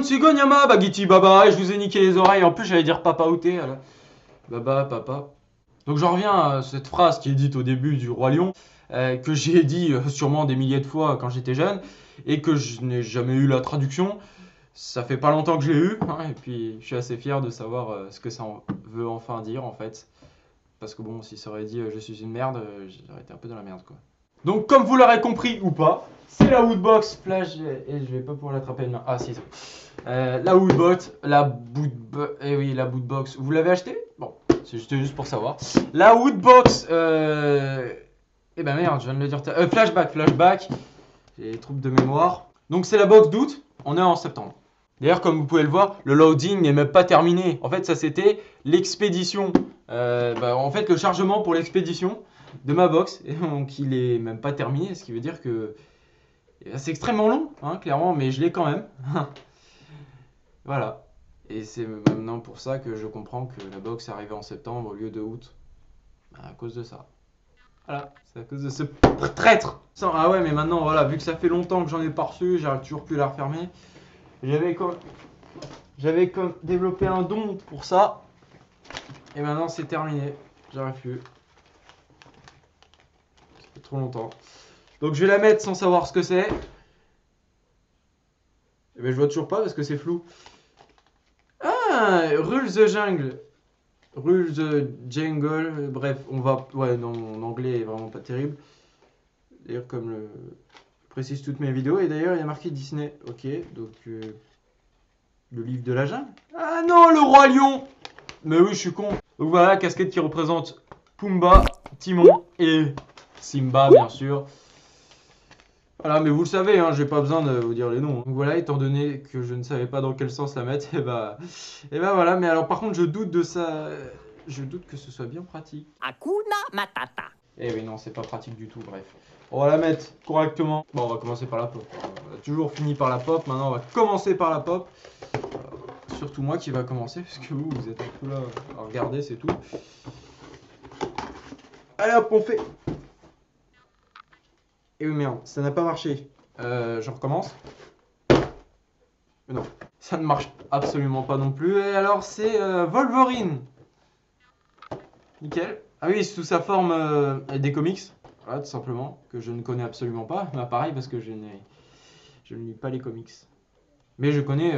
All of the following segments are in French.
Sugonyama, Bagiti Baba, et je vous ai niqué les oreilles. En plus, j'allais dire papa outé. Baba, papa. Donc, j'en reviens à cette phrase qui est dite au début du Roi Lion, que j'ai dit sûrement des milliers de fois quand j'étais jeune, et que je n'ai jamais eu la traduction. Ça fait pas longtemps que je l'ai eu, hein, et puis je suis assez fier de savoir ce que ça veut enfin dire en fait. Parce que bon, si ça aurait dit je suis une merde, j'aurais été un peu dans la merde quoi. Donc, comme vous l'aurez compris ou pas, c'est la Woodbox Flash, et je vais pas pouvoir l'attraper une main. Ah si, c'est bon. La Woodbox, eh oui, la Woodbox, vous l'avez acheté? Bon, c'était juste pour savoir. La Woodbox, eh ben merde, je viens de le dire. Flashback, j'ai des troubles de mémoire. Donc c'est la box d'août, on est en septembre. D'ailleurs, comme vous pouvez le voir, le loading n'est même pas terminé. En fait, ça c'était l'expédition. En fait, le chargement pour l'expédition de ma box. Et donc, il est même pas terminé, ce qui veut dire que c'est extrêmement long, hein, clairement, mais je l'ai quand même. Voilà. Et c'est maintenant pour ça que je comprends que la box est arrivée en septembre au lieu de août. À cause de ça. Voilà, c'est à cause de ce traître. Ah ouais, mais maintenant, voilà, vu que ça fait longtemps que j'en ai pas reçu, j'arrive toujours plus à la refermer. J'avais comme développé un don pour ça. Et maintenant, c'est terminé. J'arrive plus. Ça fait trop longtemps. Donc, je vais la mettre sans savoir ce que c'est. Et ben, je vois toujours pas parce que c'est flou. Ah, Rule the Jungle. Rule the Jungle. Bref, on va. Ouais, non, mon anglais est vraiment pas terrible. D'ailleurs, comme je précise toutes mes vidéos. Et d'ailleurs, il y a marqué Disney. Ok, donc. Le livre de la jungle. Ah non, le Roi Lion. Mais oui, je suis con. Donc voilà, la casquette qui représente Pumba, Timon et Simba, bien sûr. Voilà, mais vous le savez, hein, j'ai pas besoin de vous dire les noms. Donc voilà, étant donné que je ne savais pas dans quel sens la mettre, et bah voilà. Mais alors, par contre, je doute de ça. Je doute que ce soit bien pratique. Hakuna Matata. Eh oui, non, c'est pas pratique du tout, bref. On va la mettre correctement. Bon, on va commencer par la pop. On a toujours fini par la pop, maintenant on va commencer par la pop. Surtout moi qui va commencer, parce que vous êtes un peu là à regarder, c'est tout. Allez hop, on fait. Et oui, merde, ça n'a pas marché. Je recommence. Mais non, ça ne marche absolument pas non plus. Et alors, c'est Wolverine. Nickel. Ah oui, sous sa forme des comics. Voilà, tout simplement, que je ne connais absolument pas. Bah, pareil, parce que je ne lis pas les comics. Mais je connais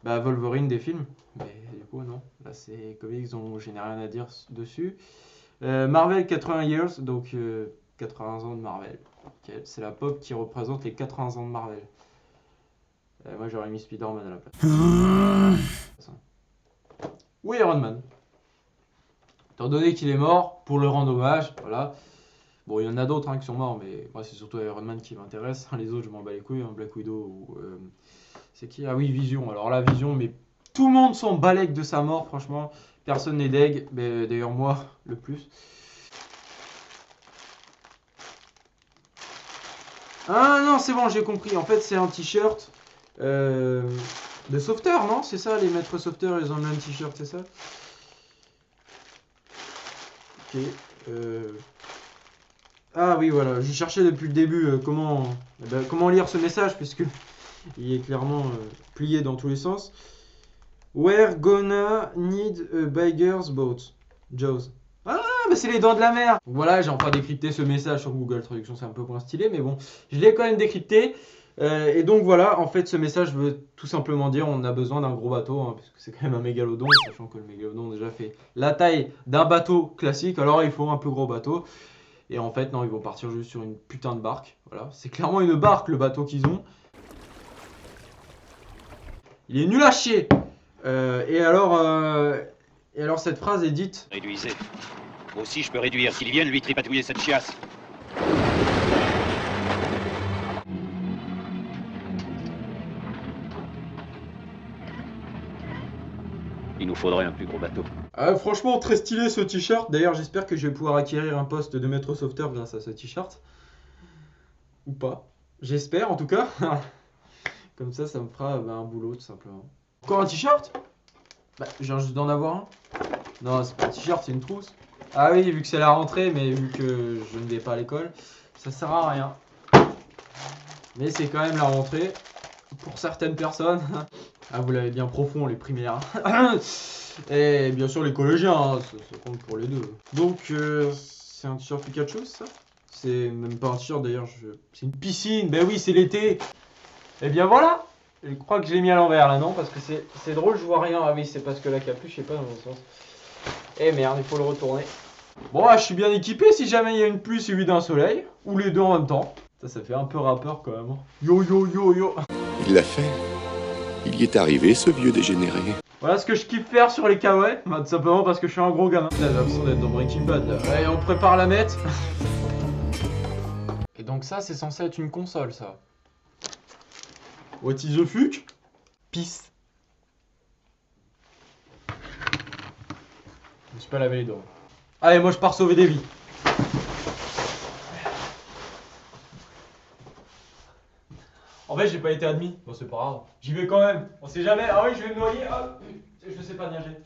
Wolverine des films. Mais du coup, non. Là, c'est comics dont je n'ai rien à dire dessus. Marvel 80 Years, donc 80 ans de Marvel. Okay. C'est la pop qui représente les 80 ans de Marvel. Moi, j'aurais mis Spider-Man à la place. Ou Iron Man. Étant donné qu'il est mort, pour le rendre hommage, voilà. Bon, il y en a d'autres qui sont morts, mais moi, c'est surtout Iron Man qui m'intéresse. Les autres, je m'en bats les couilles. Black Widow ou... c'est qui? Ah oui, Vision. Alors la Vision, mais tout le monde s'en balèque de sa mort, franchement. Personne n'est deg, mais d'ailleurs moi, le plus. Ah non, c'est bon, j'ai compris. En fait, c'est un t-shirt de sauveteur, non? C'est ça, les maîtres sauveteurs, ils ont le même t-shirt, c'est ça? Ok. Ah oui, voilà, je cherchais depuis le début comment lire ce message, puisque il est clairement plié dans tous les sens. We're gonna need a beggar's boat. Jaws. Ah, mais c'est les dents de la mer. Donc voilà, j'ai enfin décrypté ce message sur Google Traduction, c'est un peu moins stylé, mais bon, je l'ai quand même décrypté. Et donc voilà, en fait, ce message veut tout simplement dire on a besoin d'un gros bateau, hein, parce que c'est quand même un mégalodon, sachant que le mégalodon déjà fait la taille d'un bateau classique, alors il faut un plus gros bateau. Et en fait, non, ils vont partir juste sur une putain de barque. Voilà, c'est clairement une barque le bateau qu'ils ont. Il est nul à chier. Et alors cette phrase est dite. Réduisez. Aussi, je peux réduire s'ils viennent lui tripatouiller cette chiasse. Il nous faudrait un plus gros bateau. Ah, franchement, très stylé ce t-shirt. D'ailleurs, j'espère que je vais pouvoir acquérir un poste de maître sauveteur grâce à ce t-shirt. Ou pas. J'espère en tout cas. Comme ça me fera un boulot tout simplement. Encore un t-shirt? Je viens juste d'en avoir un. Non, c'est pas un t-shirt, c'est une trousse. Ah oui, vu que c'est la rentrée, mais vu que je ne vais pas à l'école, ça sert à rien. Mais c'est quand même la rentrée. pour certaines personnes. Ah, vous l'avez bien profond, les primaires. Et bien sûr, les collégiens, hein, ça compte pour les deux. Donc, c'est un t-shirt Pikachu, ça? C'est même pas un t-shirt d'ailleurs, c'est une piscine. Ben oui, c'est l'été. Et bien voilà. Je crois que je l'ai mis à l'envers là, non? Parce que c'est drôle, je vois rien. Ah oui, c'est parce que la capuche, je sais pas dans le sens. Eh merde, il faut le retourner. Bon, je suis bien équipé si jamais il y a une pluie suivie d'un soleil. Ou les deux en même temps. Ça fait un peu rappeur quand même. Yo yo yo yo. Il l'a fait. Il y est arrivé, ce vieux dégénéré. Voilà ce que je kiffe faire sur les kawaii. Bah, tout simplement parce que je suis un gros gamin. Là, j'ai l'impression d'être dans Breaking Bad là. Allez, on prépare la mette. Et donc ça, c'est censé être une console, ça. What is the fuck? Peace. Je me suis pas lavé les dents. Allez, moi je pars sauver des vies. En fait, j'ai pas été admis. Bon, c'est pas grave. J'y vais quand même. On sait jamais. Ah oui, je vais me noyer. Ah, je sais pas nager.